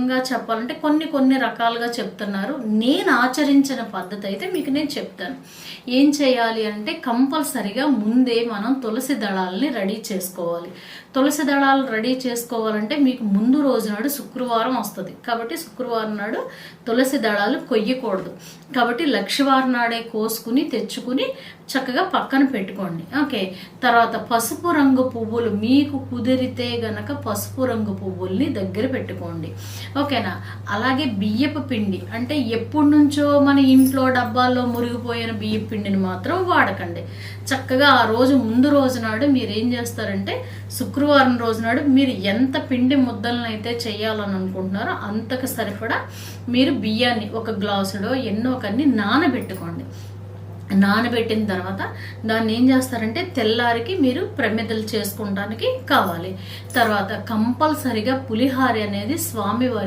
రకంగా చెప్పాలంటే కొన్ని రకాలుగా చెప్తున్నారు. నేను ఆచరించిన పద్ధతి అయితే మీకు నేను చెప్తాను. ఏం చేయాలి అంటే కంపల్సరిగా ముందే మనం తులసి దళాలని రెడీ చేసుకోవాలి. తులసి దళాలు రెడీ చేసుకోవాలంటే మీకు ముందు రోజు నాడు శుక్రవారం వస్తుంది కాబట్టి శుక్రవారం నాడు తులసి దళాలు కొయ్యకూడదు. కాబట్టి లక్షవారం నాడే కోసుకుని తెచ్చుకుని చక్కగా పక్కన పెట్టుకోండి. ఓకే, తర్వాత పసుపు రంగు పువ్వులు మీకు కుదిరితే గనక పసుపు రంగు పువ్వుల్ని దగ్గర పెట్టుకోండి. ఓకేనా? అలాగే బియ్యపు పిండి అంటే ఎప్పటి నుంచో మన ఇంట్లో డబ్బాల్లో మురిగిపోయిన బియ్యపు పిండిని మాత్రం వాడకండి. చక్కగా ఆ రోజు ముందు రోజు నాడు మీరు ఏం చేస్తారంటే శుక్రవారం రోజు నాడు మీరు ఎంత పిండి ముద్దలను అయితే చేయాలని అనుకుంటున్నారో అంతకు సరిపడా మీరు బియ్యాన్ని ఒక గ్లాసులో ఎన్నో కన్ని నానబెట్టుకోండి. నానబెట్టిన తర్వాత దాన్ని ఏం చేస్తారంటే తెల్లారికి మీరు ప్రమిదలు చేసుకోవడానికి కావాలి. తర్వాత కంపల్సరిగా పులిహార అనేది స్వామివారి